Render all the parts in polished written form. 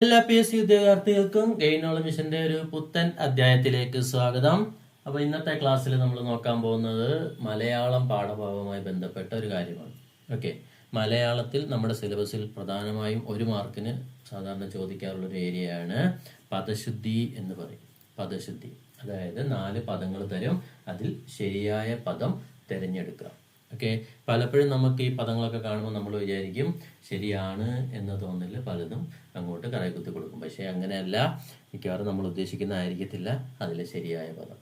എല്ലാ PSC ഉദ്യോഗാർത്ഥികൾക്കും gain knowledge മിഷന്റെ ഒരു പുത്തൻ അധ്യായത്തിലേക്ക് സ്വാഗതം. അപ്പോൾ ഇന്നത്തെ ക്ലാസ്സിൽ നമ്മൾ നോക്കാൻ പോകുന്നത് മലയാളം പാഠഭാഗവുമായി ബന്ധപ്പെട്ട ഒരു കാര്യമാണ്. ഓക്കെ, മലയാളത്തിൽ നമ്മുടെ സിലബസിൽ പ്രധാനമായും 1 മാർക്കിന് സാധാരണ ചോദിക്കാറുള്ള ഒരു ഏരിയയാണ് പദശുദ്ധി എന്ന് പറയും. പദശുദ്ധി അതായത് 4 പദങ്ങൾ തരും, അതിൽ ശരിയായ പദം തിരഞ്ഞെടുക്കുക. ഓക്കെ, പലപ്പോഴും നമുക്ക് ഈ പദങ്ങളൊക്കെ കാണുമ്പോൾ നമ്മൾ വിചാരിക്കും ശരിയാണ് എന്ന തോന്നൽ പലതും അങ്ങോട്ട് കറകുത്തി കൊടുക്കും. പക്ഷേ അങ്ങനെയല്ല, മിക്കവാറും നമ്മൾ ഉദ്ദേശിക്കുന്നതായിരിക്കത്തില്ല അതിലെ ശരിയായ പദം.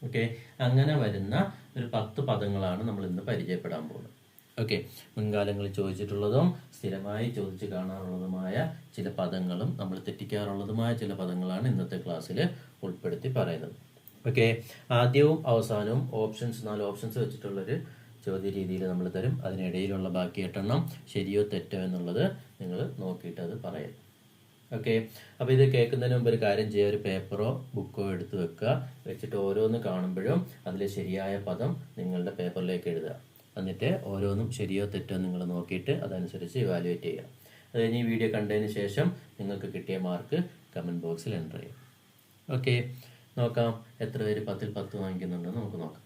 ഓക്കെ, അങ്ങനെ വരുന്ന ഒരു 10 പദങ്ങളാണ് നമ്മൾ ഇന്ന് പരിചയപ്പെടാൻ പോകുന്നത്. ഓക്കെ, മുൻകാലങ്ങളിൽ ചോദിച്ചിട്ടുള്ളതും സ്ഥിരമായി ചോദിച്ചു കാണാറുള്ളതുമായ ചില പദങ്ങളും നമ്മൾ തെറ്റിക്കാറുള്ളതുമായ ചില പദങ്ങളാണ് ഇന്നത്തെ ക്ലാസ്സിൽ ഉൾപ്പെടുത്തി പറയുന്നത്. ഓക്കെ, ആദ്യവും അവസാനവും 4 ഓപ്ഷൻസ് വെച്ചിട്ടുള്ളൊരു ചോദ്യ രീതിയിൽ നമ്മൾ തരും. അതിനിടയിലുള്ള ബാക്കി 8 എണ്ണം ശരിയോ തെറ്റോ എന്നുള്ളത് നിങ്ങൾ നോക്കിയിട്ട് അത് പറയാം. ഓക്കെ, അപ്പോൾ ഇത് കേൾക്കുന്നതിന് മുമ്പ് ഒരു കാര്യം ചെയ്യുക, ഒരു പേപ്പറോ ബുക്കോ എടുത്ത് വെക്കുക. വെച്ചിട്ട് ഓരോന്ന് കാണുമ്പോഴും അതിലെ ശരിയായ പദം നിങ്ങളുടെ പേപ്പറിലേക്ക് എഴുതുക. എന്നിട്ട് ഓരോന്നും ശരിയോ തെറ്റോ നിങ്ങൾ നോക്കിയിട്ട് അതനുസരിച്ച് ഇവാലുവേറ്റ് ചെയ്യുക. അത് കഴിഞ്ഞ് ഈ വീഡിയോ കണ്ടതിന് ശേഷം നിങ്ങൾക്ക് കിട്ടിയ മാർക്ക് കമൻറ്റ് ബോക്സിൽ എൻ്റർ ചെയ്യാം. ഓക്കെ, നോക്കാം എത്ര പേര് 10ൽ 10 വാങ്ങിക്കുന്നുണ്ടെന്ന് നമുക്ക് നോക്കാം.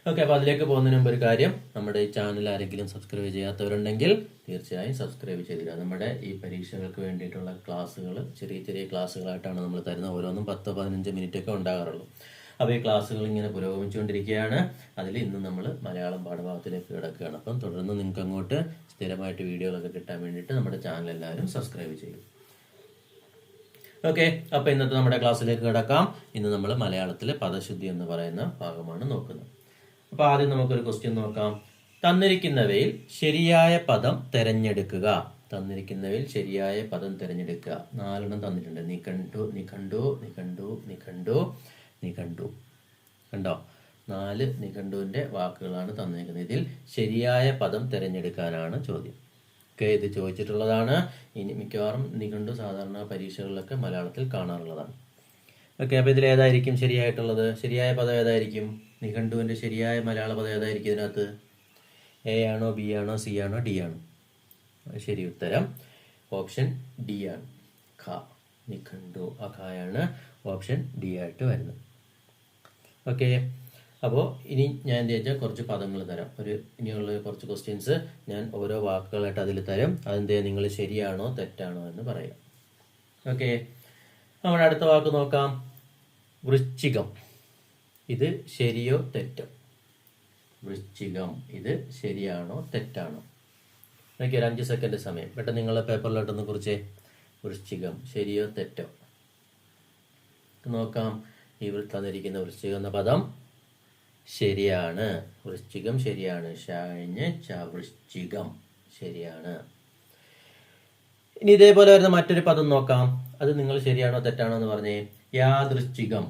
ഓക്കെ, അപ്പോൾ അതിലേക്ക് പോകുന്നതിന് മുമ്പ് ഒരു കാര്യം, നമ്മുടെ ഈ ചാനൽ ആരെങ്കിലും സബ്സ്ക്രൈബ് ചെയ്യാത്തവരുണ്ടെങ്കിൽ തീർച്ചയായും സബ്സ്ക്രൈബ് ചെയ്തിരിക്കുക. നമ്മുടെ ഈ പരീക്ഷകൾക്ക് വേണ്ടിയിട്ടുള്ള ക്ലാസ്സുകൾ ചെറിയ ചെറിയ ക്ലാസ്സുകളായിട്ടാണ് നമ്മൾ തരുന്നത്. ഓരോന്നും 10-15 മിനിറ്റ് ഒക്കെ ഉണ്ടാകാറുള്ളൂ. അപ്പോൾ ഈ ക്ലാസ്സുകൾ ഇങ്ങനെ പുരോഗമിച്ചുകൊണ്ടിരിക്കുകയാണ്. അതിൽ ഇന്ന് നമ്മൾ മലയാളം പാഠഭാഗത്തിലേക്ക് കിടക്കുകയാണ്. അപ്പം തുടർന്ന് നിങ്ങൾക്ക് അങ്ങോട്ട് സ്ഥിരമായിട്ട് വീഡിയോകളൊക്കെ കിട്ടാൻ വേണ്ടിയിട്ട് നമ്മുടെ ചാനൽ എല്ലാവരും സബ്സ്ക്രൈബ് ചെയ്യും. ഓക്കെ, അപ്പോൾ ഇന്നത്തെ നമ്മുടെ ക്ലാസ്സിലേക്ക് കിടക്കാം. ഇന്ന് നമ്മൾ മലയാളത്തിലെ പദശുദ്ധി എന്ന് പറയുന്ന ഭാഗമാണ് നോക്കുന്നത്. അപ്പോൾ ആദ്യം നമുക്കൊരു ക്വസ്റ്റ്യൻ നോക്കാം. തന്നിരിക്കുന്നവയിൽ ശരിയായ പദം തിരഞ്ഞെടുക്കുക. തന്നിരിക്കുന്നവയിൽ ശരിയായ പദം തിരഞ്ഞെടുക്കുക. 4 എണ്ണം തന്നിട്ടുണ്ട്. നിഘണ്ടു, നിഘണ്ടു, നിഘണ്ടു, നിഘണ്ടു, നിഘണ്ടു. കണ്ടോ, 4 നിഘണ്ടുവിൻ്റെ വാക്കുകളാണ് തന്നിരിക്കുന്നത്. ഇതിൽ ശരിയായ പദം തിരഞ്ഞെടുക്കാനാണ് ചോദ്യം. ഓക്കെ, ഇത് ചോദിച്ചിട്ടുള്ളതാണ്. ഇനി മിക്കവാറും നിഘണ്ടു സാധാരണ പരീക്ഷകളിലൊക്കെ മലയാളത്തിൽ കാണാറുള്ളതാണ്. ഓക്കെ, അപ്പോൾ ഇതിൽ ഏതായിരിക്കും ശരിയായിട്ടുള്ളത്? ശരിയായ പദം ഏതായിരിക്കും? നിഘണ്ടുവിൻ്റെ ശരിയായ മലയാള പദം ഏതായിരിക്കും? ഇതിനകത്ത് A ആണോ, B ആണോ, C ആണോ, D ആണോ? ശരി ഉത്തരം ഓപ്ഷൻ D ആണ്. ഖ, നിഘണ്ടു, അഖായാണ് ഓപ്ഷൻ D ആയിട്ട് വരുന്നത്. ഓക്കെ, അപ്പോൾ ഇനി ഞാൻ എന്താ വെച്ചാൽ കുറച്ച് പദങ്ങൾ തരാം. ഇനിയുള്ള കുറച്ച് ക്വസ്റ്റ്യൻസ് ഞാൻ ഓരോ വാക്കുകളായിട്ട് അതിൽ തരും. അതെന്താ നിങ്ങൾ ശരിയാണോ തെറ്റാണോ എന്ന് പറയാം. ഓക്കെ, നമ്മുടെ അടുത്ത വാക്ക് നോക്കാം. വൃശ്ചികം. ഇത് ശരിയോ തെറ്റോ? വൃശ്ചികം, ഇത് ശരിയാണോ തെറ്റാണോ? നോക്കി, ഒരു 5 സെക്കൻഡ് സമയം. പെട്ടെന്ന് നിങ്ങളെ പേപ്പറിലോട്ടൊന്ന് കുറിച്ചേ. വൃശ്ചികം ശരിയോ തെറ്റോ നോക്കാം. ഇവിടെ തന്നിരിക്കുന്ന വൃശ്ചികം എന്ന പദം ശരിയാണ്. വൃശ്ചികം ശരിയാണ്. വൃശ്ചികം ശരിയാണ്. ഇനി ഇതേപോലെ വരുന്ന മറ്റൊരു പദം നോക്കാം. അത് നിങ്ങൾ ശരിയാണോ തെറ്റാണോ എന്ന് പറഞ്ഞേ. യാദൃശ്ചികം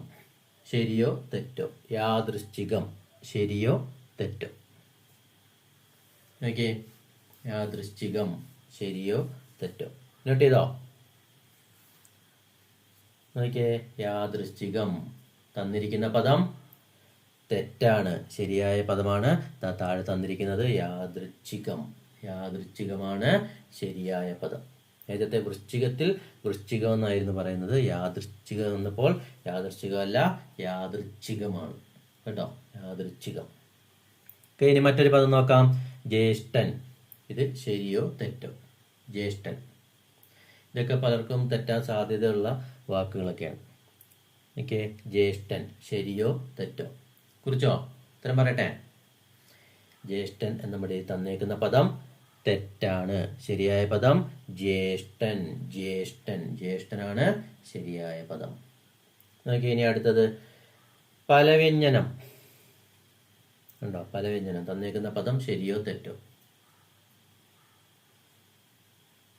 ശരിയോ തെറ്റോ? യാദൃശ്ചികം ശരിയോ തെറ്റോ? നോക്കിയേ, യാദൃശ്ചികം ശരിയോ തെറ്റോ? നോട്ട് ചെയ്തോ? നോക്കിയേ, യാദൃശ്ചികം തന്നിരിക്കുന്ന പദം തെറ്റാണ്. ശരിയായ പദമാണ് താഴെ തന്നിരിക്കുന്നത് യാദൃച്ഛികം. യാദൃച്ഛികമാണ് ശരിയായ പദം. നേരത്തെ വൃശ്ചികത്തിൽ വൃശ്ചികം എന്നായിരുന്നു പറയുന്നത്. യാദൃച്ഛികം എന്നപ്പോൾ യാദൃച്ഛികമല്ല, യാദൃച്ഛികമാണ് കേട്ടോ. യാദൃച്ഛികം. ഇനി മറ്റൊരു പദം നോക്കാം. ജ്യേഷ്ഠൻ. ഇത് ശരിയോ തെറ്റോ? ജ്യേഷ്ഠൻ. ഇതൊക്കെ പലർക്കും തെറ്റാൻ സാധ്യതയുള്ള വാക്കുകളൊക്കെയാണ്. ഓക്കെ, ജ്യേഷ്ഠൻ ശരിയോ തെറ്റോ? കുറിച്ചോ? ഉത്തരം പറയട്ടെ. ജ്യേഷ്ഠൻ നമ്മുടെ തന്നേക്കുന്ന പദം തെറ്റാണ്. ശരിയായ പദം ജ്യേഷ്ഠൻ. ജ്യേഷ്ഠൻ, ജ്യേഷ്ഠനാണ് ശരിയായ പദം. നോക്കി, ഇനി അടുത്തത് പലവ്യഞ്ജനം. ഉണ്ടോ? പലവ്യഞ്ജനം തന്നേക്കുന്ന പദം ശരിയോ തെറ്റോ?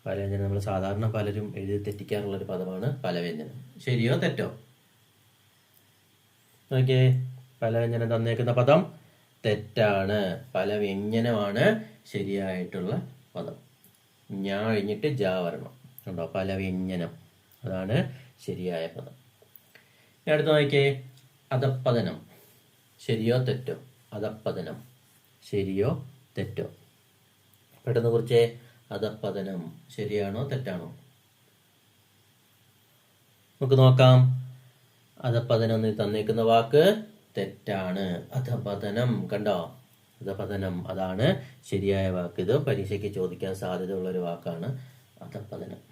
പലവ്യഞ്ജനം നമ്മൾ സാധാരണ പലരും എഴുതി തെറ്റിക്കാറുള്ളൊരു പദമാണ് പലവ്യഞ്ജനം. ശരിയോ തെറ്റോ? നോക്കിയേ, പലവ്യഞ്ജനം തന്നേക്കുന്ന പദം തെറ്റാണ്. പലവ്യഞ്ജനമാണ് ശരിയായിട്ടുള്ള പദം. ഞാ കഴിഞ്ഞിട്ട് ജാ വരണം. കണ്ടോ, പലവ്യഞ്ജനം അതാണ് ശരിയായ പദം. അടുത്ത് നോക്കിയേ, അധപ്പതനം ശരിയോ തെറ്റോ? അധപ്പതനം ശരിയോ തെറ്റോ? പെട്ടെന്ന് കുറിച്ചേ. അധപ്പതനം ശരിയാണോ തെറ്റാണോ? നമുക്ക് നോക്കാം. അധപതനം എന്ന് തന്നേക്കുന്ന വാക്ക് തെറ്റാണ്. അധപതനം, കണ്ടോ? അധപതനം, അതാണ് ശരിയായ വാക്ക്. ഇത് പരീക്ഷയ്ക്ക് ചോദിക്കാൻ സാധ്യതയുള്ള ഒരു വാക്കാണ് അധപതനം.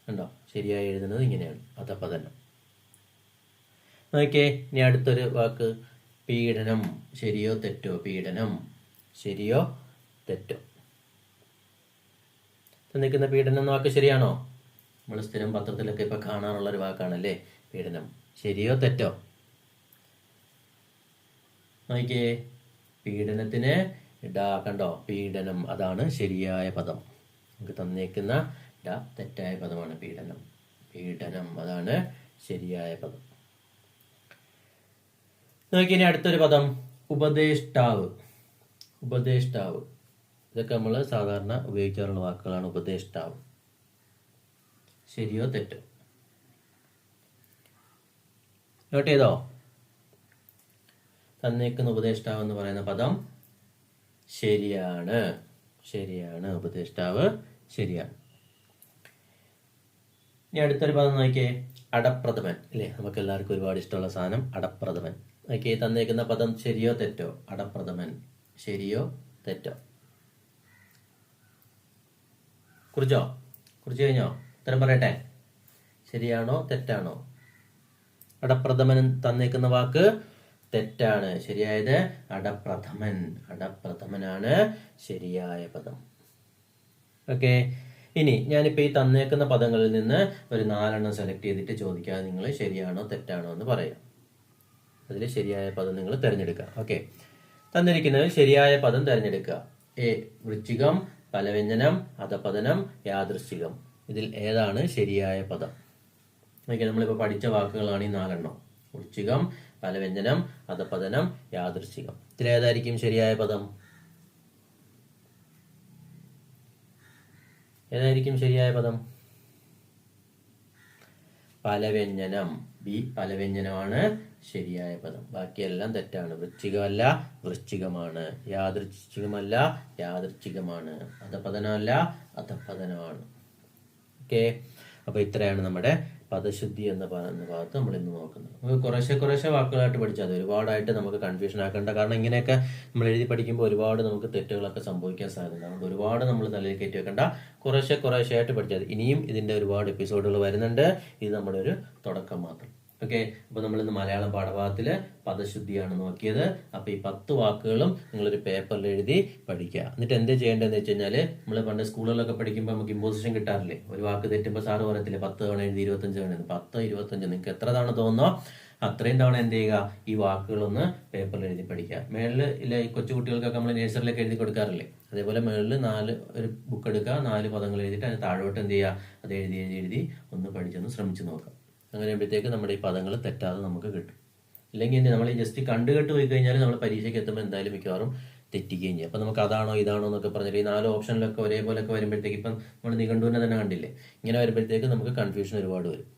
കണ്ടോ? ശരിയായി എഴുതുന്നത് ഇങ്ങനെയാണ്, അധപതനം. നോക്കിയേ, ഇനി അടുത്തൊരു വാക്ക് പീഡനം. ശരിയോ തെറ്റോ? പീഡനം ശരിയോ തെറ്റോ? തന്നിരിക്കുന്ന പീഡനം എന്ന വാക്ക് ശരിയാണോ? നമ്മൾ സ്ഥിരം പത്രത്തിലൊക്കെ ഇപ്പൊ കാണാറുള്ള ഒരു വാക്കാണല്ലേ പീഡനം. ശരിയോ തെറ്റോ? നോക്കിയേ, പീഡനത്തിന് ഇടാ, കണ്ടോ? പീഡനം, അതാണ് ശരിയായ പദം. നമുക്ക് തന്നേക്കുന്ന ഇടാ തെറ്റായ പദമാണ് പീഡനം. പീഡനം, അതാണ് ശരിയായ പദം. നോക്കിയ അടുത്തൊരു പദം ഉപദേഷ്ടാവ്. ഉപദേഷ്ടാവ്, ഇതൊക്കെ നമ്മൾ സാധാരണ ഉപയോഗിക്കാറുള്ള വാക്കുകളാണ്. ഉപദേഷ്ടാവ് ശരിയോ തെറ്റോ? നോട്ട് ചെയ്തോ? തന്നേക്കുന്ന ഉപദേഷ്ടാവ് എന്ന് പറയുന്ന പദം ശരിയാണ്. ശരിയാണ്, ഉപദേഷ്ടാവ് ശരിയാണ്. ഇനി അടുത്തൊരു പദം നോക്കിയേ, അടപ്രഥമൻ. അല്ലേ, നമുക്ക് എല്ലാവർക്കും ഒരുപാട് ഇഷ്ടമുള്ള സാധനം അടപ്രഥമൻ. നോക്കിയേ, തന്നേക്കുന്ന പദം ശരിയോ തെറ്റോ? അടപ്രഥമൻ ശരിയോ തെറ്റോ? കുറിച്ചോ? കുറിച്ച് കഴിഞ്ഞോ? ഉത്തരം പറയട്ടെ. ശരിയാണോ തെറ്റാണോ? അടപ്രഥമൻ തന്നേക്കുന്ന വാക്ക് തെറ്റാണ്. ശരിയായത് അടപ്രഥമൻ. അടപ്രഥമനാണ് ശരിയായ പദം. ഓക്കെ, ഇനി ഞാനിപ്പോൾ ഈ തന്നേക്കുന്ന പദങ്ങളിൽ നിന്ന് ഒരു 4 സെലക്ട് ചെയ്തിട്ട് ചോദിക്കാതെ നിങ്ങൾ ശരിയാണോ തെറ്റാണോ എന്ന് പറയാം. അതിൽ ശരിയായ പദം നിങ്ങൾ തിരഞ്ഞെടുക്കുക. ഓക്കെ, തന്നിരിക്കുന്നതിൽ ശരിയായ പദം തിരഞ്ഞെടുക്കുക. എ വൃശ്ചികം, പലവ്യഞ്ജനം, അധപതനം, യാദൃശ്ചികം. ഇതിൽ ഏതാണ് ശരിയായ പദം? ഓക്കെ, നമ്മളിപ്പോൾ പഠിച്ച വാക്കുകളാണ് ഈ 4. വൃശ്ചികം, പലവ്യഞ്ജനം, അധപതനം, യാദൃശ്ചികം. ഇതിലേതായിരിക്കും ശരിയായ പദം? ഏതായിരിക്കും ശരിയായ പദം? പലവ്യഞ്ജനം. ബി, പലവ്യഞ്ജനമാണ് ശരിയായ പദം. ബാക്കിയെല്ലാം തെറ്റാണ്. വൃശ്ചികമല്ല, വൃശ്ചികമാണ്. യാദൃശ്ചികമല്ല, യാദൃശ്ചികമാണ്. അധപതനമല്ല, അധപതനമാണ്. ഓക്കെ, അപ്പോൾ ഇത്രയാണ് നമ്മുടെ പദശുദ്ധി എന്ന ഭാഗത്ത് നമ്മൾ ഇന്ന് നോക്കുന്നത്. നമുക്ക് കുറേശ്ശെ വാക്കുകളായിട്ട് പഠിച്ചാൽ മതി. ഒരുപാടായിട്ട് നമുക്ക് കൺഫ്യൂഷൻ ആക്കേണ്ട. കാരണം ഇങ്ങനെയൊക്കെ നമ്മൾ എഴുതി പഠിക്കുമ്പോൾ ഒരുപാട് നമുക്ക് തെറ്റുകളൊക്കെ സംഭവിക്കാൻ സാധ്യത. അതുകൊണ്ട് ഒരുപാട് നമ്മൾ തലയിൽ കയറ്റി വെക്കേണ്ട. കുറേശ്ശെ ആയിട്ട് പഠിച്ചാൽ മതി. ഇനിയും ഇതിൻ്റെ ഒരുപാട് എപ്പിസോഡുകൾ വരുന്നുണ്ട്. ഇത് നമ്മുടെ ഒരു തുടക്കം മാത്രം. ഓക്കെ, അപ്പോൾ നമ്മളിന്ന് മലയാളം പാഠഭാഗത്തിൽ പദശുദ്ധിയാണ് നോക്കിയത്. അപ്പോൾ ഈ 10 വാക്കുകളും നിങ്ങളൊരു പേപ്പറിൽ എഴുതി പഠിക്കുക. എന്നിട്ട് എന്ത് ചെയ്യേണ്ടതെന്ന് വെച്ച് കഴിഞ്ഞാൽ, നമ്മൾ പണ്ട് സ്കൂളുകളിലൊക്കെ പഠിക്കുമ്പോൾ നമുക്ക് ഇമ്പോസിഷൻ കിട്ടാറില്ലേ? ഒരു വാക്ക് തെറ്റുമ്പോൾ സാറ് പറയത്തില്ലേ 10 തവണ എഴുതി 25 തവണ. 10, 25 നിങ്ങൾക്ക് എത്ര തവണ തോന്നുന്നോ അത്രയും തവണ എന്ത് ചെയ്യുക, ഈ വാക്കുകളൊന്ന് പേപ്പറിൽ എഴുതി പഠിക്കുക. മേളിൽ ഇല്ല, ഈ കൊച്ചു കുട്ടികൾക്കൊക്കെ നമ്മൾ നേഴ്സറിലൊക്കെ എഴുതി കൊടുക്കാറില്ലേ? അതേപോലെ മേളിൽ 4 ഒരു ബുക്ക് എടുക്കുക, 4 പദങ്ങൾ എഴുതിയിട്ട് അതിന് താഴോട്ട് എന്ത് ചെയ്യുക, അത് എഴുതി ഒന്ന് പഠിച്ചൊന്ന് ശ്രമിച്ച് നോക്കാം. അങ്ങനെ ആകുമ്പോഴത്തേക്ക് നമ്മുടെ ഈ പദങ്ങൾ തെറ്റാതെ നമുക്ക് കിട്ടും. ഇല്ലെങ്കിൽ നമ്മൾ ഈ ജസ്റ്റ് കണ്ടുകെട്ട് പോയി കഴിഞ്ഞാൽ നമ്മൾ പരീക്ഷയ്ക്ക് എത്തുമ്പോൾ എന്തായാലും മിക്കവാറും തെറ്റിക്കുകയും ചെയ്യും. അപ്പം നമുക്ക് അതാണോ ഇതാണോ എന്നൊക്കെ പറഞ്ഞിട്ട് ഈ 4 ഓപ്ഷനിലൊക്കെ ഒരേപോലെയൊക്കെ വരുമ്പോഴത്തേക്ക് ഇപ്പം നമ്മൾ നിഘണ്ടുവിനെ തന്നെ കണ്ടില്ലേ, ഇങ്ങനെ വരുമ്പോഴത്തേക്ക് നമുക്ക് കൺഫ്യൂഷൻ ഒരുപാട് വരും.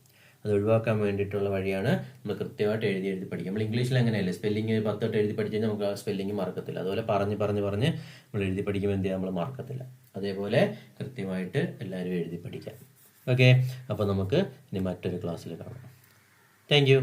അത് ഒഴിവാക്കാൻ വേണ്ടിയിട്ടുള്ള വഴിയാണ് നമ്മൾ കൃത്യമായിട്ട് എഴുതി പഠിക്കുക. നമ്മൾ ഇംഗ്ലീഷിൽ അങ്ങനെയല്ലേ, സ്പെല്ലിങ് 10 തൊട്ട് എഴുതി പഠിച്ചു കഴിഞ്ഞാൽ നമുക്ക് ആ സ്പെല്ലിങ് മറക്കത്തില്ല. അതുപോലെ പറഞ്ഞ് നമ്മൾ എഴുതി പഠിക്കുമ്പോൾ എന്ത് ചെയ്യാം, നമ്മൾ മറക്കത്തില്ല. അതേപോലെ കൃത്യമായിട്ട് എല്ലാവരും എഴുതി പഠിക്കാം. ഓക്കെ, അപ്പോൾ നമുക്ക് ഇനി മറ്റൊരു ക്ലാസ്സിൽ കാണാം. Thank you.